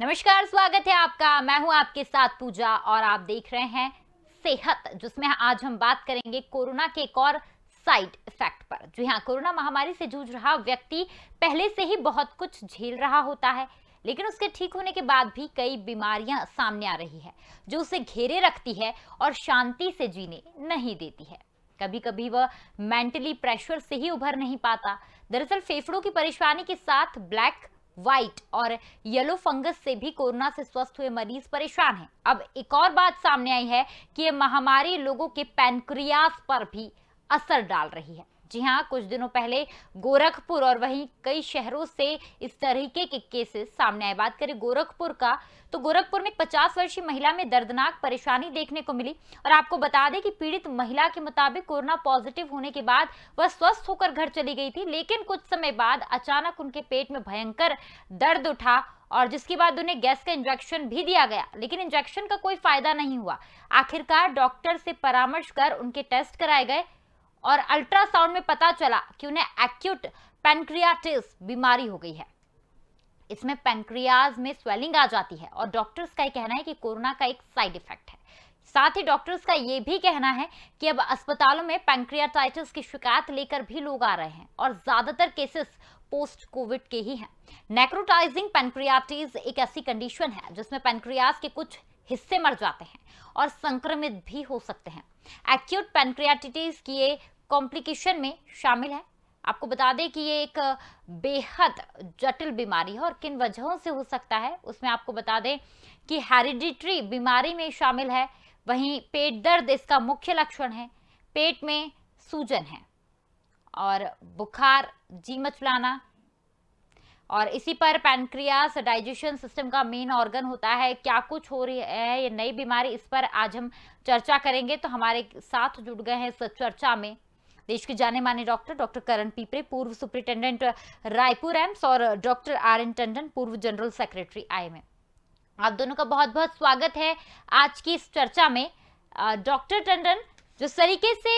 नमस्कार, स्वागत है आपका। मैं हूं आपके साथ पूजा और आप देख रहे हैं सेहत, जिसमें आज हम बात करेंगे कोरोना के एक और साइड इफेक्ट पर। जी हां, कोरोना महामारी से जूझ रहा व्यक्ति पहले से ही बहुत कुछ झेल रहा होता है, लेकिन उसके ठीक होने के बाद भी कई बीमारियां सामने आ रही है जो उसे घेरे रखती है और शांति से जीने नहीं देती है। कभी कभी वह मेंटली प्रेशर से ही उभर नहीं पाता। दरअसल फेफड़ों की परेशानी के साथ ब्लैक, व्हाइट और येलो फंगस से भी कोरोना से स्वस्थ हुए मरीज परेशान हैं। अब एक और बात सामने आई है कि ये महामारी लोगों के पैनक्रियास पर भी असर डाल रही है। जी हाँ, कुछ दिनों पहले गोरखपुर और वहीं कई शहरों से इस तरीके के केसेस सामने आए। बात करें गोरखपुर का, तो गोरखपुर में 50 वर्षीय महिला में दर्दनाक परेशानी देखने को मिली। और आपको बता दें कि पीड़ित महिला के मुताबिक कोरोना पॉजिटिव होने के बाद वह स्वस्थ होकर घर चली गई थी, लेकिन कुछ समय बाद अचानक उनके पेट में भयंकर दर्द उठा और जिसके बाद उन्हें गैस का इंजेक्शन भी दिया गया, लेकिन इंजेक्शन का कोई फायदा नहीं हुआ। आखिरकार डॉक्टर से परामर्श कर उनके टेस्ट कराए गए और अल्ट्रासाउंड में पता चला कि उन्हें एक्यूट पैनक्रियाटिस बीमारी हो गई है। इसमें पैनक्रियाज में स्वेलिंग आ जाती है और डॉक्टर्स का कहना है कि कोरोना का एक साइड इफेक्ट है। साथ ही डॉक्टर्स का यह भी कहना है कि अब अस्पतालों में पैनक्रियाटाइटिस की शिकायत लेकर भी लोग आ रहे हैं और ज्यादातर केसेस पोस्ट कोविड के ही हैं। नेक्रोटाइजिंग पैनक्रियाटिस एक ऐसी कंडीशन है जिसमें पैनक्रियाज के कुछ हिस्से मर जाते हैं और संक्रमित भी हो सकते हैं। एक्यूट पैनक्रियाटिस की ये कॉम्प्लिकेशन में शामिल है। आपको बता दें कि ये एक बेहद जटिल बीमारी है और किन वजहों से हो सकता है उसमें आपको बता दें कि हेरिडिटरी बीमारी में शामिल है। वहीं पेट दर्द इसका मुख्य लक्षण है, पेट में सूजन है और बुखार, जी मचलाना। और इसी पर पैनक्रियास डाइजेशन सिस्टम का मेन ऑर्गन होता है। क्या कुछ हो रही है ये नई बीमारी, इस पर आज हम चर्चा करेंगे। तो हमारे साथ जुड़ गए हैं इस चर्चा में देश के जाने माने डॉक्टर करण पीपरे, पूर्व सुप्रिंटेंडेंट रायपुर एम्स, और डॉक्टर आर.एन. टंडन, पूर्व जनरल सेक्रेटरी आईएमए। आप दोनों का बहुत बहुत स्वागत है आज की इस चर्चा में। डॉक्टर टंडन, जिस तरीके से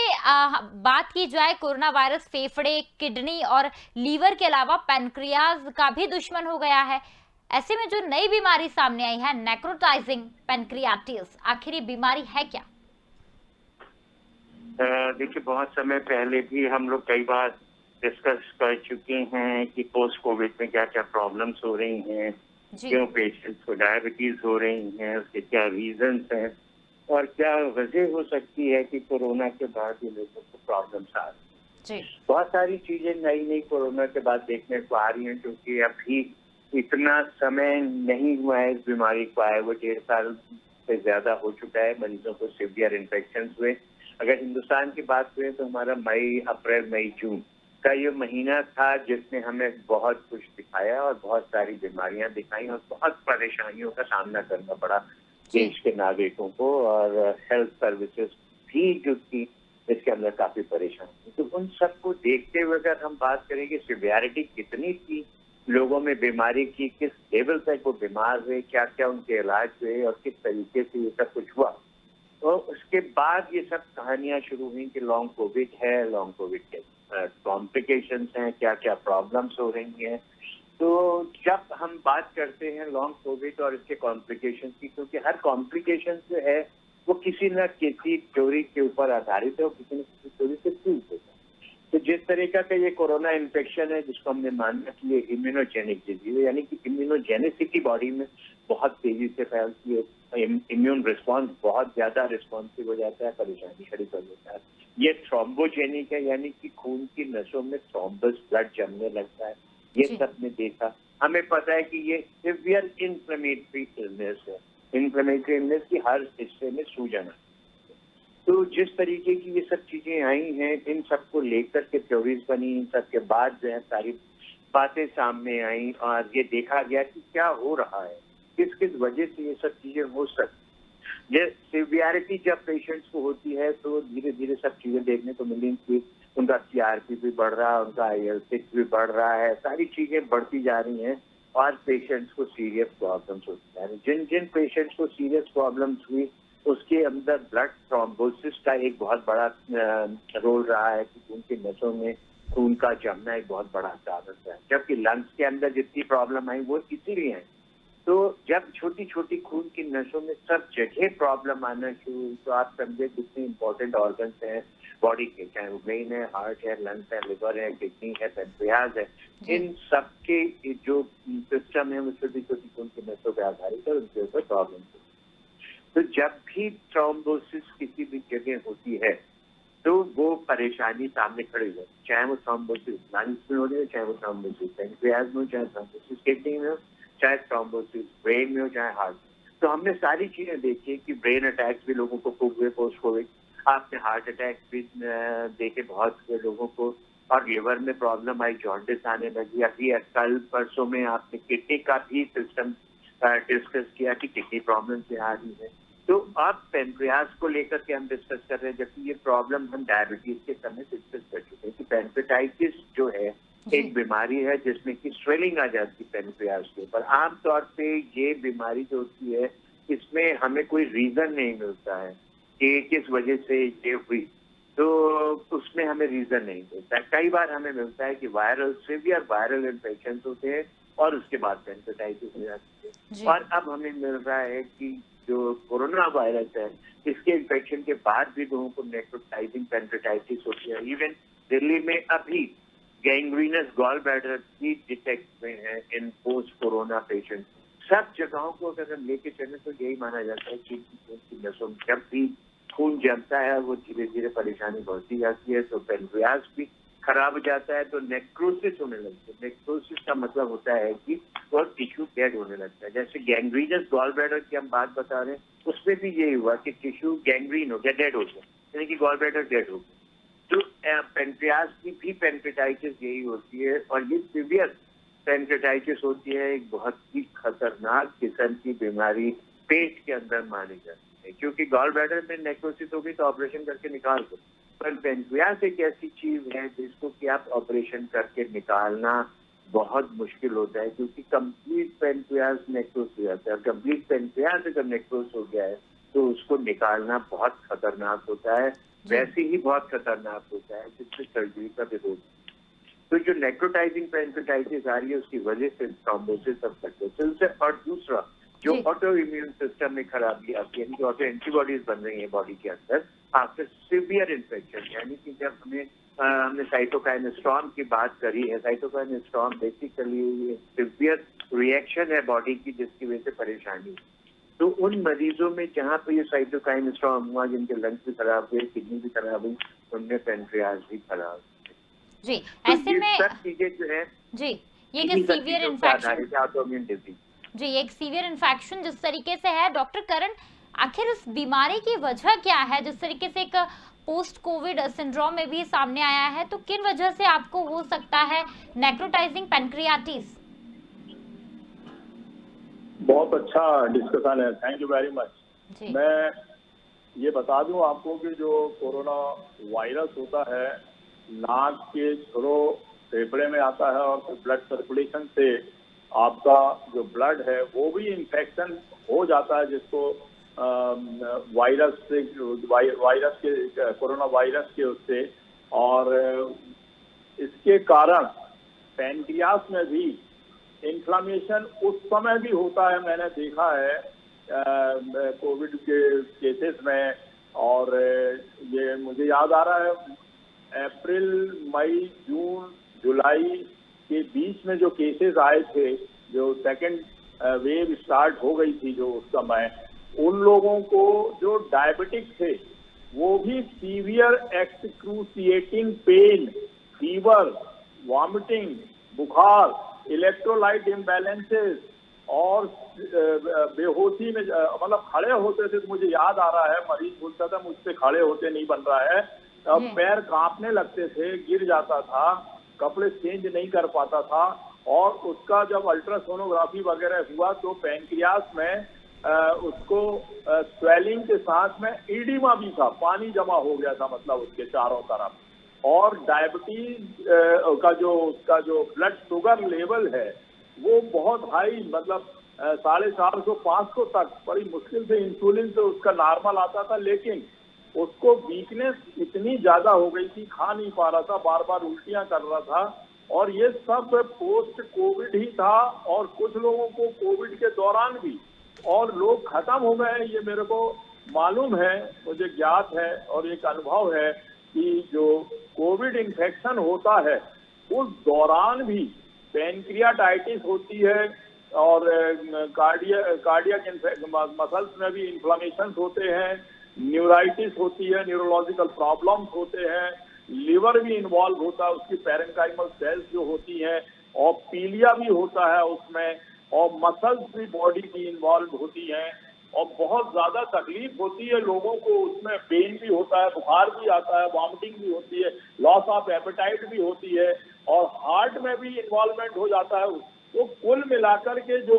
बात की जाए, कोरोना वायरस फेफड़े, किडनी और लीवर के अलावा पैनक्रियाज का भी दुश्मन हो गया है। ऐसे में जो नई बीमारी सामने आई है, नेक्रोटाइजिंग पैनक्रियाटिस, आखिर ये बीमारी है क्या? देखिए, बहुत समय पहले भी हम लोग कई बार डिस्कस कर चुके हैं कि पोस्ट कोविड में क्या क्या प्रॉब्लम्स हो रही हैं, क्यों पेशेंट्स को डायबिटीज हो रही हैं, उसके क्या रीजंस हैं और क्या वजह हो सकती है कि कोरोना के बाद ये लोगों को प्रॉब्लम्स आ रही हैं। बहुत सारी चीजें नई नई कोरोना के बाद देखने को आ रही हैं, क्योंकि अभी इतना समय नहीं हुआ है इस बीमारी को आए। वो 1.5 साल से ज्यादा हो चुका है मरीजों को सीवियर इन्फेक्शन हुए। अगर हिंदुस्तान की बात करें तो हमारा अप्रैल मई जून का ये महीना था जिसने हमें बहुत कुछ दिखाया और बहुत सारी बीमारियां दिखाई और बहुत परेशानियों का सामना करना पड़ा देश के नागरिकों को, और हेल्थ सर्विसेज भी जो थी इसके अंदर काफी परेशान थी। तो उन सबको देखते हुए अगर हम बात करें कि सिवियरिटी कितनी थी लोगों में बीमारी की, किस लेवल तक वो बीमार हुए, क्या क्या उनके इलाज हुए और किस तरीके से ये सब कुछ हुआ, तो उसके बाद ये सब कहानियां शुरू हुई कि लॉन्ग कोविड है, लॉन्ग कोविड के कॉम्प्लिकेशंस हैं, क्या क्या प्रॉब्लम्स हो रही हैं। तो जब हम बात करते हैं लॉन्ग कोविड और इसके कॉम्प्लिकेशंस की, क्योंकि हर कॉम्प्लिकेशन जो है वो किसी न किसी थ्योरी के ऊपर आधारित है और किसी न किसी थ्योरी से प्रूव होता है। तो जिस तरीका का ये कोरोना इन्फेक्शन है, जिसको हमने माना कि ये इम्यूनोजेनिक डिजीज है, यानी कि इम्यूनोजेनिसिटी बॉडी में बहुत तेजी से फैलती है, इम्यून रिस्पॉन्स बहुत ज्यादा रिस्पॉन्सिव हो जाता है, परेशानी खड़ी कर देता है। ये थ्रोम्बोजेनिक है, यानी कि खून की नसों में थ्रोम्बस, ब्लड जमने लगता है। ये सब ने देखा। हमें पता है कि ये सिवियर इन्फ्लेमेटरी इलनेस है। इन्फ्लेमेटरी इलनेस की हर हिस्से में सूजन है। तो जिस तरीके की ये सब चीजें आई हैं, इन सबको लेकर के थ्योरीज बनी, इन सब के बाद जो है सारी बातें सामने आई और ये देखा गया कि क्या हो रहा है, किस किस वजह से ये सब चीजें हो सकती। ये सिवियरिटी जब पेशेंट्स को होती है तो धीरे धीरे सब चीजें देखने को मिली कि उनका CRP भी बढ़ रहा है, उनका IL-6 भी बढ़ रहा है, सारी चीजें बढ़ती जा रही हैं और पेशेंट्स को सीरियस प्रॉब्लम्स होती जा रही। जिन जिन पेशेंट्स को सीरियस प्रॉब्लम्स हुई उसके अंदर ब्लड थ्रोम्बोसिस का एक बहुत बड़ा रोल रहा है कि खून की नसों में खून का जमना एक बहुत बड़ा कारण है। जबकि लंग्स के अंदर जितनी प्रॉब्लम आई वो इसीलिए है। तो जब छोटी छोटी खून की नसों में सब जगह प्रॉब्लम आना शुरू, तो आप समझे कितने इंपॉर्टेंट ऑर्गन्स हैं बॉडी के, चाहे वो ब्रेन है, हार्ट है, लंग्स है, लिवर है, किडनी है, पेनक्रियाज है, इन सब के जो सिस्टम है वो छोटी छोटी खून की नसों पर आधारित है, उनके ऊपर प्रॉब्लम। तो जब भी थ्रोम्बोसिस किसी भी जगह होती है तो वो परेशानी सामने खड़ी हो, चाहे वो थ्रोम्बोसिस लंग्स में हो रही हो, चाहे वो थ्रोम्बोसिस पेनक्रियाज में हो, चाहे थ्रोम्बोसिस किडनी में हो, चाहे थ्रोम्बोसिस ब्रेन में हो, चाहे हार्ट। तो हमने सारी चीजें देखी कि ब्रेन अटैक्स भी लोगों को खूब हुए पोस्ट कोविड, आपने हार्ट अटैक भी देखे बहुत हुए लोगों को, और लिवर में प्रॉब्लम आई, जॉन्डिस आने लगी। अभी कल परसों में आपने किडनी का भी सिस्टम डिस्कस किया कि किडनी प्रॉब्लम से आ रही है। तो अब पेनक्रियाज को लेकर के हम डिस्कस कर रहे हैं, जबकि ये प्रॉब्लम हम डायबिटीज के समय डिस्कस कर चुके हैं कि पेनक्रियाटाइटिस जो है एक बीमारी है जिसमें कि स्वेलिंग आ जाती है पेनक्रियाज के ऊपर। आमतौर पे ये बीमारी जो होती है इसमें हमें कोई रीजन नहीं मिलता है कि किस वजह से ये हुई, तो उसमें हमें रीजन नहीं मिलता है। कई बार हमें मिलता है कि सीवियर वायरल इन्फेक्शन होते हैं और उसके बाद पेनक्रियाटाइटिस हो जाती है। और अब हमें मिल रहा है कि जो कोरोना वायरस है इसके इन्फेक्शन के बाद भी लोगों को नेक्रोटाइजिंग पेनक्रियाटाइटिस होती है। इवन दिल्ली में अभी गैंग्रीनस गॉल ब्लैडर भी डिटेक्ट हुए हैं इन पोस्ट कोरोना पेशेंट। सब जगहों को अगर हम लेके चले तो यही माना जाता है कि खून की नसों में जब भी खून जमता है वो धीरे धीरे परेशानी बढ़ती जाती है, तो पेनक्रियाज भी खराब हो जाता है, तो नेक्रोसिस होने लगती है। नेक्रोसिस का मतलब होता है कि वो टिश्यू डेड होने लगता है। जैसे गैंग्रीनस गॉल ब्लैडर की हम बात बता रहे हैं, उसमें भी यही हुआ कि टिश्यू गैंग्रीन हो गया, डेड हो गया, यानी कि गॉल ब्लैडर डेड हो गया। तो पेनक्रियाज की भी पेनक्रियाटाइटिस यही होती है, और ये सीवियर पेनक्रियाटाइटिस होती है, एक बहुत ही खतरनाक किस्म की बीमारी पेट के अंदर मानी जाती है, क्योंकि गॉल ब्लैडर में नेक्रोसिस होगी तो ऑपरेशन करके निकाल दो, पर पेनक्रियाज एक ऐसी चीज है जिसको कि आप ऑपरेशन करके निकालना बहुत मुश्किल होता है, क्योंकि कंप्लीट पेनक्रियाज नेक्रोस हो जाता है। कंप्लीट पेनक्रियाज अगर नेक्रोस हो गया है तो उसको निकालना बहुत खतरनाक होता है, वैसे ही बहुत खतरनाक होता है जिससे सर्जरी का विरोध। तो जो नेक्रोटाइजिंग पेनक्रियाटाइटिस आ रही है उसकी वजह से थ्रोम्बोसिस ऑफ पेनक्रियाज, और दूसरा जो ऑटो इम्यून सिस्टम में खराबी आती है, जो ऑटो एंटीबॉडीज बन रही है बॉडी के अंदर आफ्टर सीवियर इन्फेक्शन, यानी कि जब हमने साइटोकाइन स्टॉर्म की बात करी है। Cytokine storm basically severe reaction है बॉडी की जिसकी वजह से परेशानी। तो उन मरीजों में जहाँ पे ये साइटोकाइन स्टॉर्म हुआ, जिनके लंग्स भी खराब हुए, किडनी भी खराब हुई, उनमें पेनक्रियाज भी खराब जी। तो ऐसे में सब चीजें जो है जी, ये कि सीवियर इन्फेक्शन जी, एक सीवियर इन्फेक्शन जिस तरीके से है डॉक्टर करण, आखिर इस बीमारी की वजह क्या है? जिस तरीके से एक पोस्ट कोविड सिंड्रोम में भी सामने आया है, तो किन वजह से आपको हो सकता है नेक्रोटाइजिंग पेनक्रियाटिस? बहुत अच्छा डिस्कशन है, थैंक यू वेरी मच। मैं ये बता दूं आपको कि जो कोरोना वायरस होता है नाक के थ्रू फेफड़े में आता है, और ब्लड सर्कुलेशन से आपका जो ब्लड है वो भी इन्फेक्शन हो जाता है, जिसको वायरस से वायरस के कोरोना वायरस के उससे, और इसके कारण पैनक्रियास में भी इन्फ्लामेशन उस समय भी होता है। मैंने देखा है कोविड के केसेस में, और ये मुझे याद आ रहा है अप्रैल, मई, जून, जुलाई के बीच में जो केसेस आए थे, जो सेकंड वेव स्टार्ट हो गई थी जो उस समय, उन लोगों को जो डायबिटिक थे वो भी severe excruciating pain, fever, vomiting, बुखार, इलेक्ट्रोलाइट इम्बैलेंसेस और बेहोशी में मतलब खड़े होते थे। तो मुझे याद आ रहा है मरीज बोलता था मुझसे खड़े होते नहीं बन रहा है, अब पैर कांपने लगते थे, गिर जाता था, कपड़े चेंज नहीं कर पाता था। और उसका जब अल्ट्रासोनोग्राफी वगैरह हुआ तो पैनक्रियास में उसको स्वेलिंग के साथ में एडिमा भी था, पानी जमा हो गया था मतलब उसके चारों तरफ। और डायबिटीज उसका जो ब्लड शुगर लेवल है वो बहुत हाई, मतलब 450-500 तक, बड़ी मुश्किल से इंसुलिन से उसका नॉर्मल आता था, लेकिन उसको वीकनेस इतनी ज्यादा हो गई थी, खा नहीं पा रहा था, बार बार उल्टियां कर रहा था। और ये सब पोस्ट कोविड ही था, और कुछ लोगों को कोविड के दौरान भी और लोग खत्म हो गए हैं, ये मेरे को मालूम है, मुझे ज्ञात है और एक अनुभव है कि जो कोविड इन्फेक्शन होता है उस दौरान भी पैनक्रियाटाइटिस होती है और कार्डियक मसल्स में भी इन्फ्लामेशन होते हैं, न्यूराइटिस होती है, न्यूरोलॉजिकल प्रॉब्लम्स होते हैं, लिवर भी इन्वॉल्व होता है, उसकी पैरेंकाइमल सेल्स जो होती हैं, और पीलिया भी होता है उसमें, और मसल्स भी बॉडी की इन्वॉल्व होती हैं, और बहुत ज्यादा तकलीफ होती है लोगों को, उसमें पेन भी होता है, बुखार भी आता है, वॉमिटिंग भी होती है, लॉस ऑफ एपेटाइट भी होती है, और हार्ट में भी इन्वॉल्वमेंट हो जाता है। तो कुल मिलाकर के जो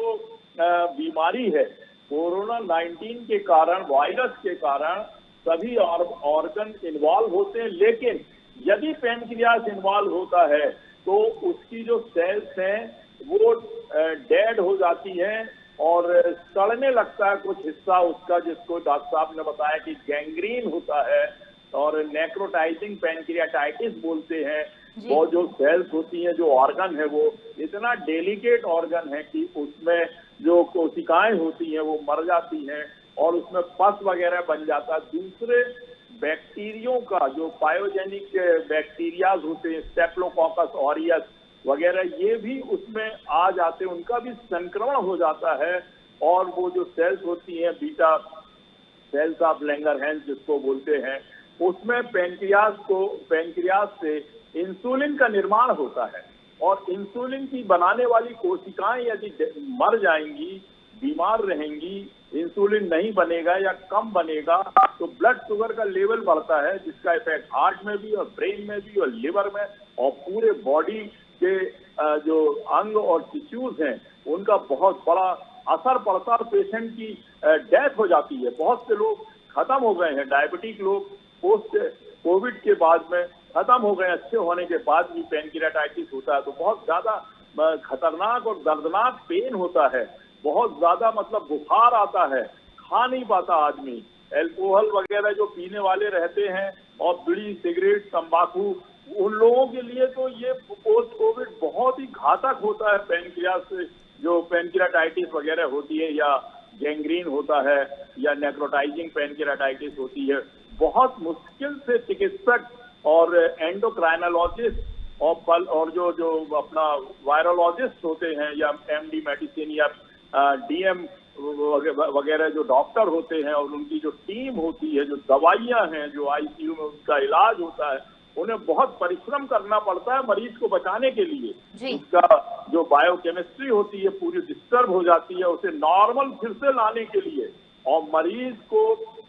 बीमारी है कोरोना 19 के कारण, वायरस के कारण सभी ऑर्गन इन्वॉल्व होते हैं, लेकिन यदि पैनक्रियास इन्वॉल्व होता है तो उसकी जो सेल्स हैं वो डेड हो जाती हैं और सड़ने लगता है कुछ हिस्सा उसका, जिसको डॉक्टर साहब ने बताया कि गैंग्रीन होता है और नेक्रोटाइजिंग पैनक्रियाटाइटिस बोलते हैं। वो जो सेल्स होती हैं, जो ऑर्गन है, वो इतना डेलिकेट ऑर्गन है कि उसमें जो कोशिकाएं होती हैं वो मर जाती हैं और उसमें पस वगैरह बन जाता है। दूसरे बैक्टीरियो का जो पायोजेनिक बैक्टीरियाज होते हैं, स्टेप्लोकोकस ऑरियस वगैरह, ये भी उसमें आ जाते हैं, उनका भी संक्रमण हो जाता है। और वो जो सेल्स होती हैं, बीटा सेल्स ऑफ लैंगरहैंस जिसको बोलते हैं, उसमें पैनक्रियास से इंसुलिन का निर्माण होता है और इंसुलिन की बनाने वाली कोशिकाएं यदि मर जाएंगी, बीमार रहेंगी, इंसुलिन नहीं बनेगा या कम बनेगा तो ब्लड शुगर का लेवल बढ़ता है, जिसका इफेक्ट हार्ट में भी और ब्रेन में भी और लिवर में और पूरे बॉडी के जो अंग और टिश्यूज हैं उनका बहुत बड़ा असर पड़ता है और पेशेंट की डेथ हो जाती है। बहुत से लोग खत्म हो गए हैं, डायबिटिक लोग पोस्ट कोविड के बाद में खत्म हो गए, अच्छे होने के बाद भी पैनक्रियाटाइटिस होता है तो बहुत ज्यादा खतरनाक और दर्दनाक पेन होता है, बहुत ज्यादा मतलब बुखार आता है, खा नहीं पाता आदमी। अल्कोहल वगैरह जो पीने वाले रहते हैं और बीड़ी सिगरेट तंबाकू, उन लोगों के लिए तो ये पोस्ट कोविड बहुत ही घातक होता है। पैनक्रियास से जो पैनक्रियाटाइटिस वगैरह होती है या गैंग्रीन होता है या नेक्रोटाइजिंग पैनक्रियाटाइटिस होती है, बहुत मुश्किल से चिकित्सक और एंडोक्राइनोलॉजिस्ट और जो अपना वायरोलॉजिस्ट होते हैं या एमडी मेडिसिन या डीएम वगैरह जो डॉक्टर होते हैं और उनकी जो टीम होती है, जो दवाइयां हैं, जो आईसीयू में उनका इलाज होता है, उन्हें बहुत परिश्रम करना पड़ता है मरीज को बचाने के लिए। उसका जो बायोकेमिस्ट्री होती है पूरी डिस्टर्ब हो जाती है, उसे नॉर्मल फिर से लाने के लिए और मरीज को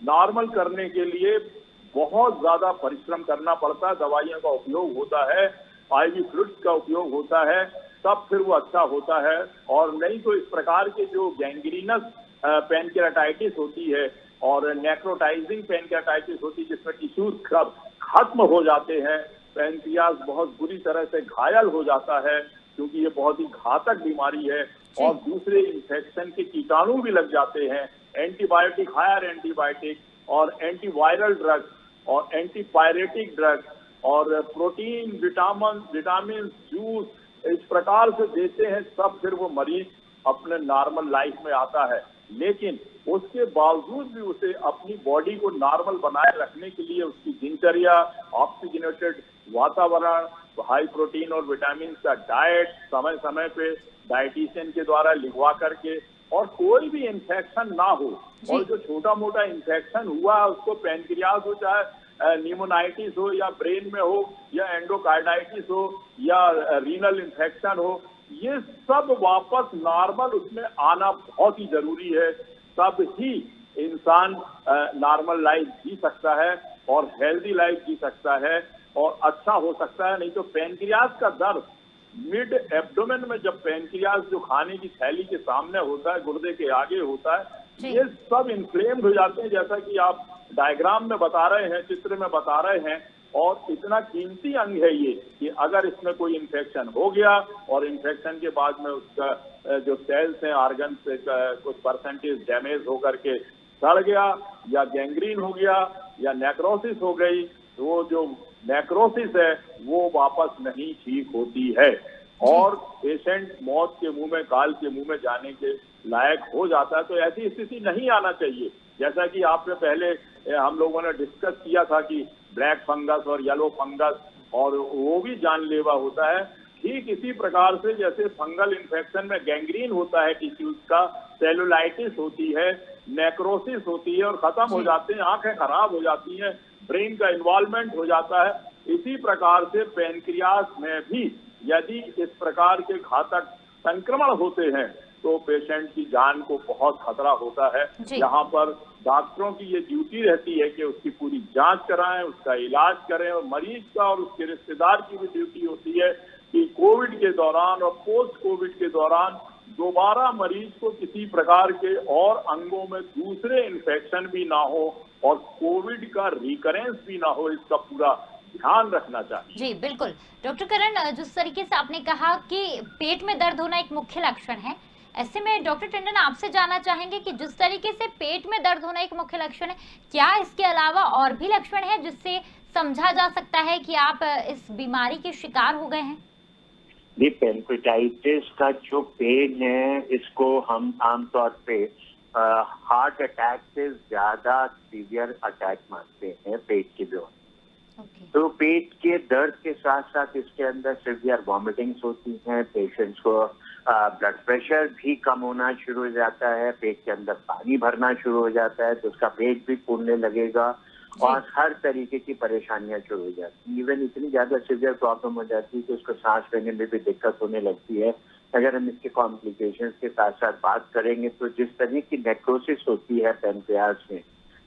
नॉर्मल करने के लिए बहुत ज्यादा परिश्रम करना पड़ता है। दवाइयों का उपयोग होता है, आईवी फ्लूइड्स का उपयोग होता है, तब फिर वो अच्छा होता है। और नहीं तो इस प्रकार के जो गैंग्रीनस पैनक्रियाटाइटिस होती है और नेक्रोटाइजिंग पैनक्रियाटाइटिस होती है जिसमें टिश्यूज खत्म हो जाते हैं, पैनक्रियास बहुत बुरी तरह से घायल हो जाता है क्योंकि ये बहुत ही घातक बीमारी है और दूसरे इन्फेक्शन के कीटाणु भी लग जाते हैं। एंटीबायोटिक, हायर एंटीबायोटिक और एंटीवायरल ड्रग और एंटीपायरेटिक ड्रग और प्रोटीन, विटामिन, जूस इस प्रकार से देते हैं, तब फिर वो मरीज अपने नॉर्मल लाइफ में आता है। लेकिन उसके बावजूद भी उसे अपनी बॉडी को नॉर्मल बनाए रखने के लिए उसकी दिनचर्या, ऑक्सीजनेटेड वातावरण, हाई प्रोटीन और विटामिन का डाइट, समय समय पे डाइटिशियन के द्वारा लिखवा करके, और कोई भी इन्फेक्शन ना हो। और जो छोटा मोटा इन्फेक्शन हुआ है उसको पैनक्रियास हो, चाहे न्यूमोनाइटिस हो या ब्रेन में हो या एंडोकार्डाइटिस हो या रीनल इन्फेक्शन हो, ये सब वापस नॉर्मल उसमें आना बहुत ही जरूरी है, तब ही इंसान नॉर्मल लाइफ जी सकता है और हेल्दी लाइफ जी सकता है और अच्छा हो सकता है। नहीं तो पैनक्रियास का दर्द मिड एब्डोमेन में, जब पैनक्रियास जो खाने की थैली के सामने होता है, गुर्दे के आगे होता है, ये सब इन्फ्लेम्ड हो जाते हैं, जैसा कि आप डायग्राम में बता रहे हैं, चित्र में बता रहे हैं। और इतना कीमती अंग है ये कि अगर इसमें कोई इन्फेक्शन हो गया और इन्फेक्शन के बाद में उसका जो सेल्स हैं, ऑर्गन से कुछ परसेंटेज डैमेज होकर के सड़ गया या गैंग्रीन हो गया या नेक्रोसिस हो गई, तो वो जो नेक्रोसिस है वो वापस नहीं ठीक होती है और पेशेंट मौत के मुंह में, काल के मुंह में जाने के लायक हो जाता है, तो ऐसी स्थिति नहीं आना चाहिए। जैसा कि आपने पहले हम लोगों ने डिस्कस किया था कि ब्लैक फंगस और येलो फंगस, और वो भी जानलेवा होता है। ठीक इसी प्रकार से जैसे फंगल इन्फेक्शन में गैंग्रीन होता है टिश्यूज का, सेलुलाइटिस होती है, नेक्रोसिस होती है और खत्म हो जाते हैं, आंखें खराब हो जाती हैं, ब्रेन का इन्वॉल्वमेंट हो जाता है। इसी प्रकार से पैनक्रियास में भी यदि इस प्रकार के घातक संक्रमण होते हैं तो पेशेंट की जान को बहुत खतरा होता है। यहाँ पर डॉक्टरों की ये ड्यूटी रहती है कि उसकी पूरी जांच कराएं, उसका इलाज करें, और मरीज का और उसके रिश्तेदार की भी ड्यूटी होती है कि कोविड के दौरान और पोस्ट कोविड के दौरान दोबारा मरीज को किसी प्रकार के और अंगों में दूसरे इन्फेक्शन भी ना हो और कोविड का रिकरेंस भी ना हो, इसका पूरा ध्यान रखना चाहिए। जी बिल्कुल डॉक्टर करण, जिस तरीके से आपने कहा कि पेट में दर्द होना एक मुख्य लक्षण है, ऐसे में डॉक्टर टंडन आपसे जानना चाहेंगे कि जिस तरीके से पेट में दर्द होना एक मुख्य लक्षण है, क्या इसके अलावा और भी लक्षण है जिससे समझा जा सकता है कि आप इस बीमारी के शिकार हो गए हैं? ये पैनक्रेटाइटिस का जो पेन है, इसको हम आमतौर पे हार्ट अटैक से ज्यादा सीवियर अटैक मानते हैं पेट के बीमारी। तो पेट के दर्द के साथ साथ इसके अंदर सीवियर वॉमिटिंग्स होती हैं, पेशेंट्स को ब्लड प्रेशर भी कम होना शुरू हो जाता है, पेट के अंदर पानी भरना शुरू हो जाता है, तो उसका पेट भी फूलने लगेगा और हर तरीके की परेशानियां शुरू हो जाती हैं। इवन इतनी ज्यादा सीवियर प्रॉब्लम हो जाती है कि उसको सांस लेने में भी दिक्कत होने लगती है। अगर हम इसके कॉम्प्लिकेशंस के साथ साथ बात करेंगे तो जिस तरह की नेक्रोसिस होती है पैनक्रियास में,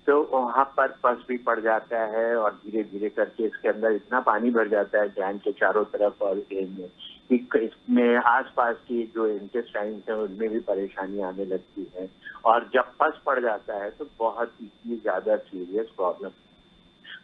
तो वहाँ पर पस भी पड़ जाता है और धीरे धीरे करके इसके अंदर इतना पानी भर जाता है ग्लैंड के चारों तरफ और इसमें आसपास की जो इंटेस्टाइन्स हैं उनमें भी परेशानी आने लगती है, और जब पस पड़ जाता है तो बहुत ही ज्यादा सीरियस प्रॉब्लम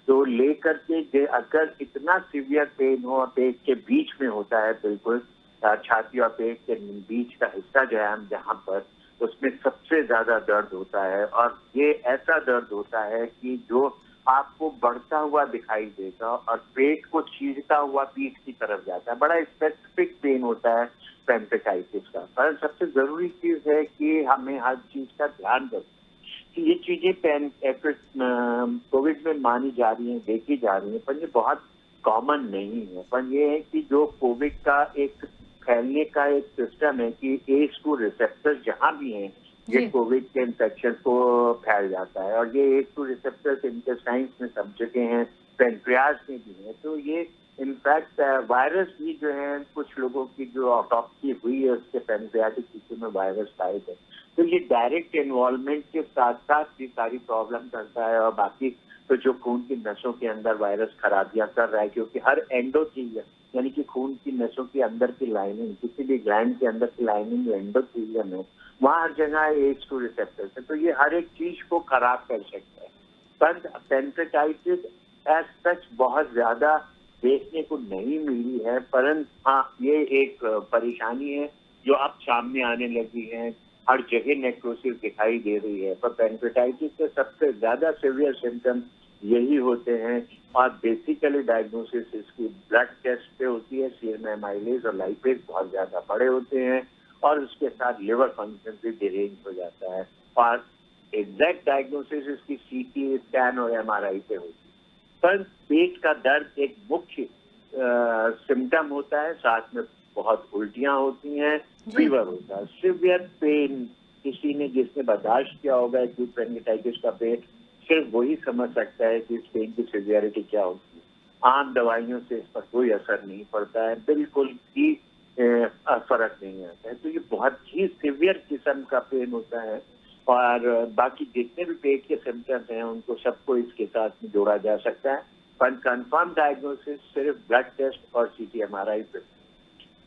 तो लेकर के अगर इतना सीवियर पेन हो और पेट के बीच में होता है, बिल्कुल छाती और पेट के बीच का हिस्सा जो है हम जहाँ पर, उसमें सबसे ज्यादा दर्द होता है। और ये ऐसा दर्द होता है कि जो आपको बढ़ता हुआ दिखाई देगा और पेट को चीरता हुआ पीठ की तरफ जाता है। बड़ा स्पेसिफिक पेन होता है पैनक्रेटाइटिस का। पर सबसे जरूरी चीज है कि हमें हर चीज का ध्यान रखें कि ये चीजें कोविड में मानी जा रही हैं, देखी जा रही हैं, पर ये बहुत कॉमन नहीं है। पर ये है कि जो कोविड का एक फैलने का एक सिस्टम है कि ACE2 रिसेप्टर्स जहां भी हैं, ये कोविड के इन्फेक्शन को फैल जाता है, और ये ACE2 रिसेप्टर्स इंटेस्टाइन्स में सब जगह हैं, पैनक्रियास में भी है। तो ये इनफैक्ट वायरस भी जो है, कुछ लोगों की जो ऑटोप्सी हुई है उसके पैनक्रियाटिक टिश्यू में वायरस पाए गए, तो ये डायरेक्ट इन्वॉल्वमेंट के साथ साथ भी सारी प्रॉब्लम करता है। और बाकी तो जो खून की नसों के अंदर वायरस खराबियां कर रहा है, क्योंकि हर एंडोथेलियम यानी कि खून की नसों के अंदर की लाइनिंग, किसी भी ग्लैंड के अंदर की लाइनिंग जो एंडोथेलियम है, वहाँ हर जगह ACE2 रिसेप्टर्स है, तो ये हर एक चीज को खराब कर सकता है। पर पैनक्रेटाइटिस एज सच बहुत ज्यादा देखने को नहीं मिली है, परंतु हाँ ये एक परेशानी है जो अब सामने आने लगी है। हर जगह नेक्रोसिस दिखाई दे रही है, पर पैनक्रेटाइटिस के सबसे ज्यादा सीवियर सिम्टम यही होते हैं। और बेसिकली डायग्नोसिस इसकी ब्लड टेस्ट पे होती है, सीरम एमाइलेज और लाइपेज बहुत ज्यादा बड़े होते हैं, और उसके साथ लिवर फंक्शन भी डिरेंज हो जाता है। और एग्जैक्ट डायग्नोसिस इसकी CT स्कैन और MRI पे होती है। पर पेट का दर्द एक मुख्य सिम्टम होता है, साथ में बहुत उल्टियां होती हैं, फीवर होता है, सीवियर पेन। किसी ने जिसने बर्दाश्त किया होगा एक्यूट पैनक्रेटाइटिस का पेन, सिर्फ वही समझ सकता है कि इस पेन की सीवियरिटी क्या होती है। आम दवाइयों से इस पर कोई असर नहीं पड़ता है, बिल्कुल भी फर्क नहीं आता है। तो ये बहुत ही सीवियर किस्म का पेन होता है, और बाकी जितने भी पेट के सिम्टम्स हैं उनको सबको इसके साथ में जोड़ा जा सकता है। पर कंफर्म डायग्नोसिस सिर्फ ब्लड टेस्ट और CT MRI पे।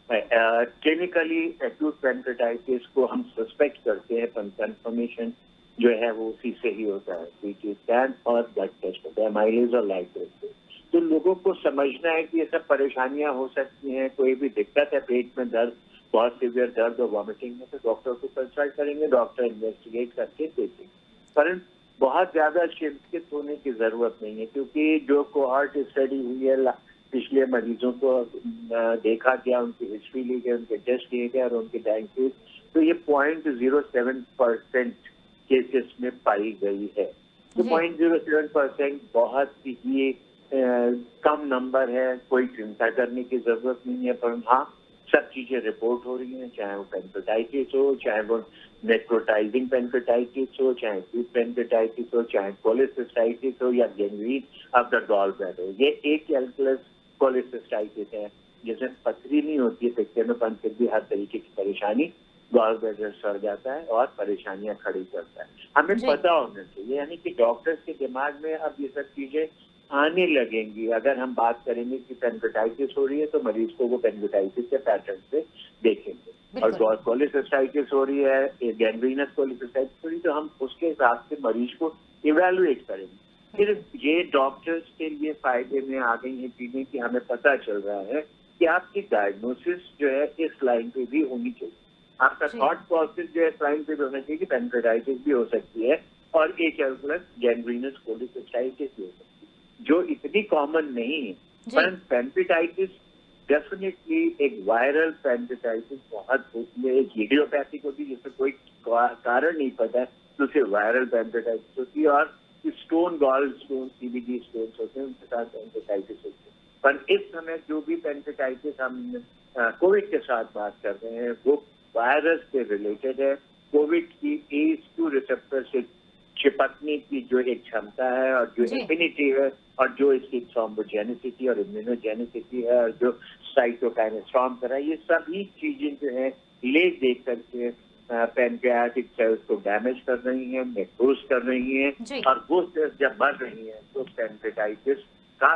क्लिनिकली एक्यूट पैनक्रेटाइटिस को हम सस्पेक्ट करते हैं, पर कंफर्मेशन जो है वो उसी से ही होता है, CT स्कैन और ब्लड टेस्ट होता है, एमाइलेज और लाइपेज। तो लोगों को समझना है कि ये सब परेशानियां हो सकती हैं। कोई भी दिक्कत है, पेट में दर्द, बहुत सीवियर दर्द और वॉमिटिंग में, तो डॉक्टर को कंसल्ट करेंगे, डॉक्टर इन्वेस्टिगेट करके देखेंगे। पर बहुत ज्यादा चिंतित होने की जरूरत नहीं है, क्योंकि जो कोहॉर्ट स्टडी हुई है, पिछले मरीजों को देखा गया, उनकी हिस्ट्री ली गई, उनके टेस्ट लिए गए और उनके डायग्नोसिस, तो ये 0.07% केसेस में पाई गई है। तो 0.07% बहुत ही कम नंबर है, कोई चिंता करने की जरूरत नहीं है। पर हाँ, सब चीजें रिपोर्ट हो रही हैं, चाहे वो पेनक्रेटाइटिस हो, चाहे वो नेक्रोटाइजिंग पेनक्रेटाइटिस हो, चाहे एक्यूट पेनक्रेटाइटिस हो, चाहे कोलेसिस्टाइटिस हो या gangrene of the gall bladder. ये एक कैलकुलस कोलेसिस्टाइटिस है जिसमें पथरी नहीं होती है पेट में, पर फिर भी हर तरीके की परेशानी, गॉल ब्लैडर सड़ जाता है और परेशानियां खड़ी करता है। हमें पता होना चाहिए, यानी कि डॉक्टर्स के दिमाग में अब ये सब चीजें आने लगेंगी। अगर हम बात करेंगे कि पेनक्रेटाइटिस हो रही है तो मरीज को वो पेनक्रेटाइटिस के पैटर्न से देखेंगे, और कोलेसिस्टाइटिस हो रही है, गैंग्रीनस कोलेसिस्टाइटिस हो रही है, तो हम उसके हिसाब से मरीज को इवेलुएट करेंगे। फिर ये डॉक्टर्स के लिए फायदे में आ गई है चीजें कि हमें पता चल रहा है कि आपकी डायग्नोसिस जो है इस लाइन पे भी होनी चाहिए, आपका थॉट प्रोसेस जो है इस लाइन पे भी होना चाहिए कि पेनक्रेटाइटिस भी हो सकती है और ए कैलकुलस गैंग्रीनस कोलेसिस्टाइटिस भी हो सकती है, जो इतनी कॉमन नहीं है। पर पेनक्रेटाइटिस डेफिनेटली एक वायरल पेनक्रेटाइटिस बहुत होती है, एक इडियोपैथिक होती है जिसमें कोई कारण नहीं पता है, तो उसे वायरल पेनक्रेटाइटिस होती है। और stone, gall stone, CBD stone होते हैं, उनके साथ पेनक्रेटाइटिस होती है। पर इस समय जो भी पेनक्रेटाइटिस हम कोविड के साथ बात कर रहे हैं वो वायरस से रिलेटेड है। कोविड की ACE2 रिसेप्टर से चिपकने की जो एक क्षमता है और जो एफिनिटी है और जो इसकी थ्रोम्बोजेनिसिटी और इम्यूनोजेनिसिटी है और जो साइटोकाइन स्टॉर्म कर रहा है, ये सभी चीजें जो है ले देख करके पैनक्रियाटिक सेल्स को डैमेज कर रही हैं, नेक्रोज कर रही हैं, और वो सेल्स जब बढ़ रही हैं तो पेनक्रेटाइटिस का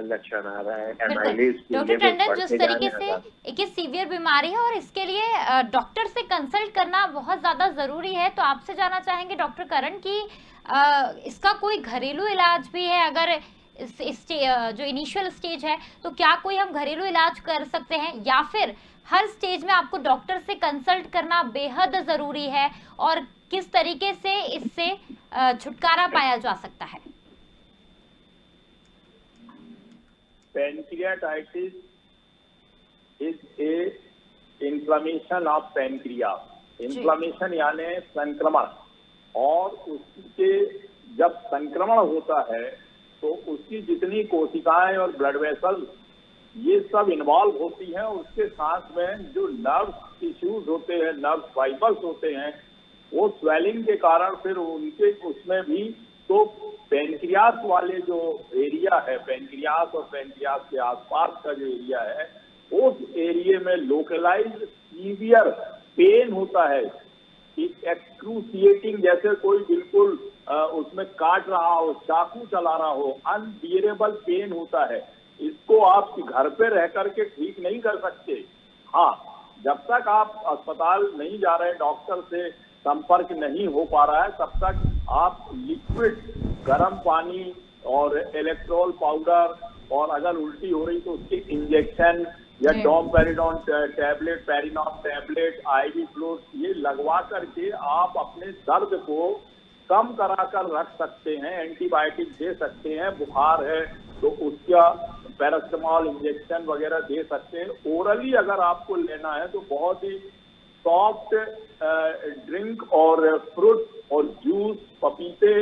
लक्षण आ रहा है। डॉक्टर टंडन, जिस तरीके से एक सीवियर बीमारी है और इसके लिए डॉक्टर से कंसल्ट करना बहुत ज्यादा जरूरी है, तो आपसे जानना चाहेंगे डॉक्टर करण की इसका कोई घरेलू इलाज भी है? अगर जो इनिशियल स्टेज है तो क्या कोई हम घरेलू इलाज कर सकते हैं, या फिर हर स्टेज में आपको डॉक्टर से कंसल्ट करना बेहद जरूरी है, और किस तरीके से इससे छुटकारा पाया जा सकता है? Pancreatitis is a inflammation of pancreas. Inflammation यानी संक्रमण, और उसके जब संक्रमण होता है तो उसकी जितनी कोशिकाएं और ब्लड वेसल ये सब इन्वॉल्व होती हैं। उसके साथ में जो नर्व टिश्यूज होते हैं, नर्व फाइबर्स होते हैं, वो स्वेलिंग के कारण फिर उनके उसमें भी, तो पेनक्रियास वाले जो एरिया है, पेनक्रियास और पेनक्रियास के आसपास का जो एरिया है, उस एरिया में लोकलाइज्ड सीवियर पेन होता है, एक्सक्रूसिएटिंग, जैसे कोई बिल्कुल उसमें काट रहा हो, चाकू चला रहा हो, अनबियरेबल पेन होता है। इसको आप घर पे रह करके ठीक नहीं कर सकते। हाँ, जब तक आप अस्पताल नहीं जा रहे, डॉक्टर से संपर्क नहीं हो पा रहा है, तब तक आप लिक्विड गर्म पानी और इलेक्ट्रोल पाउडर, और अगर उल्टी हो रही तो उसके इंजेक्शन या domperidone tablet, Perinorm tablet, IV fluid, ये लगवा करके आप अपने दर्द को कम करा कर रख सकते हैं। एंटीबायोटिक दे सकते हैं, बुखार है तो उसका पैरासिटामोल इंजेक्शन वगैरह दे सकते हैं। ओरली अगर आपको लेना है तो बहुत ही सॉफ्ट ड्रिंक और फ्रूट और जूस, पपीते,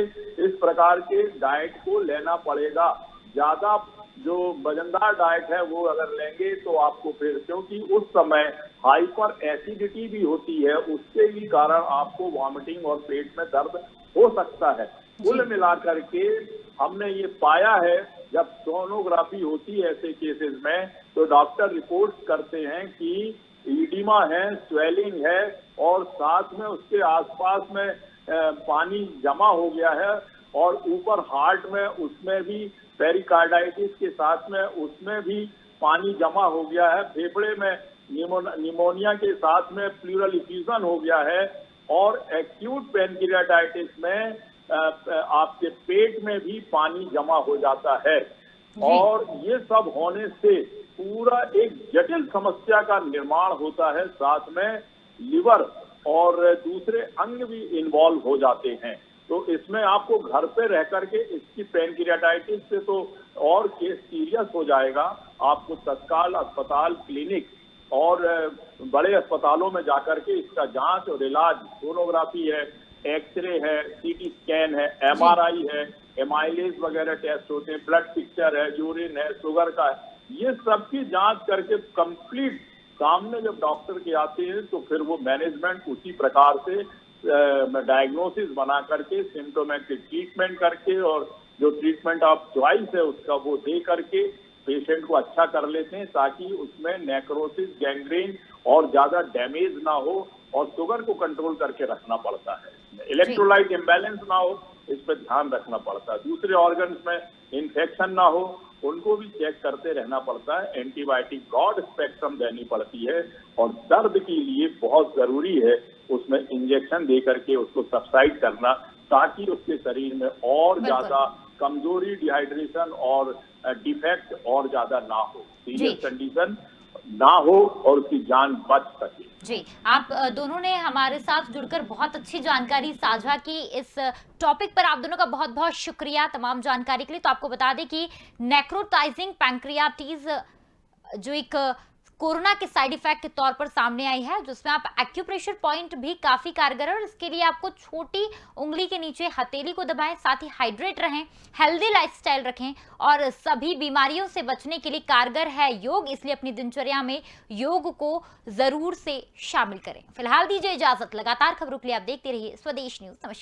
इस प्रकार के डाइट को लेना पड़ेगा। ज्यादा जो वजनदार डाइट है वो अगर लेंगे तो आपको फिर, क्योंकि उस समय हाइपर एसिडिटी भी होती है, उसके भी कारण आपको वॉमिटिंग और पेट में दर्द हो सकता है। कुल मिलाकर के हमने ये पाया है, जब सोनोग्राफी होती है ऐसे केसेस में तो डॉक्टर रिपोर्ट करते हैं कि ईडिमा है, स्वेलिंग है, और साथ में उसके आसपास में पानी जमा हो गया है, और ऊपर हार्ट में उसमें भी पेरिकार्डाइटिस के साथ में उसमें भी पानी जमा हो गया है, फेफड़े में निमोनिया के साथ में प्लूरल इफ्यूजन हो गया है, और एक्यूट पेनक्रियाटाइटिस में आपके पेट में भी पानी जमा हो जाता है। और ये सब होने से पूरा एक जटिल समस्या का निर्माण होता है, साथ में लिवर और दूसरे अंग भी इन्वॉल्व हो जाते हैं। तो इसमें आपको घर पे रह करके इसकी पेनक्रियाटाइटिस से तो और केस सीरियस हो जाएगा, आपको तत्काल अस्पताल, क्लिनिक और बड़े अस्पतालों में जाकर के इसका जांच और इलाज, सोनोग्राफी है, एक्सरे है, सीटी स्कैन है, एमआरआई है, एमाइलेज वगैरह टेस्ट होते हैं, ब्लड पिक्चर है, यूरिन है, शुगर का है, ये सब की जांच करके कंप्लीट सामने जब डॉक्टर के आते हैं तो फिर वो मैनेजमेंट उसी प्रकार से डायग्नोसिस बना करके, सिम्टोमेटिक ट्रीटमेंट करके और जो ट्रीटमेंट ऑफ चॉइस है उसका वो दे करके पेशेंट को अच्छा कर लेते हैं, ताकि उसमें नेक्रोसिस, गैंग्रीन और ज्यादा डैमेज ना हो और शुगर को कंट्रोल करके रखना पड़ता है, इलेक्ट्रोलाइट इम्बैलेंस ना हो, इस पर ध्यान रखना पड़ता है, दूसरे ऑर्गन्स में इन्फेक्शन ना हो उनको भी चेक करते रहना पड़ता है, एंटीबायोटिक ब्रॉड स्पेक्ट्रम देनी पड़ती है और दर्द के लिए बहुत जरूरी है उसमें इंजेक्शन दे करके उसको सब्साइड करना, ताकि उसके शरीर में और ज्यादा कमजोरी, डिहाइड्रेशन और डिफेक्ट और ज्यादा ना हो, सीरियस कंडीशन ना हो और उसकी जान बच सके। जी, आप दोनों ने हमारे साथ जुड़कर बहुत अच्छी जानकारी साझा की। इस टॉपिक पर आप दोनों का बहुत बहुत शुक्रिया तमाम जानकारी के लिए। तो आपको बता दें कि नेक्रोटाइजिंग पैंक्रियाटिस जो एक कोरोना के साइड इफेक्ट के तौर पर सामने आई है, जिसमें आप एक्यूप्रेशर पॉइंट भी काफी कारगर है और इसके लिए आपको छोटी उंगली के नीचे हथेली को दबाएं, साथ ही हाइड्रेट रहें, हेल्दी लाइफस्टाइल रखें और सभी बीमारियों से बचने के लिए कारगर है योग, इसलिए अपनी दिनचर्या में योग को जरूर से शामिल करें। फिलहाल दीजिए इजाजत, लगातार खबरों के लिए आप देखते रहिए स्वदेश न्यूज। नमस्कार।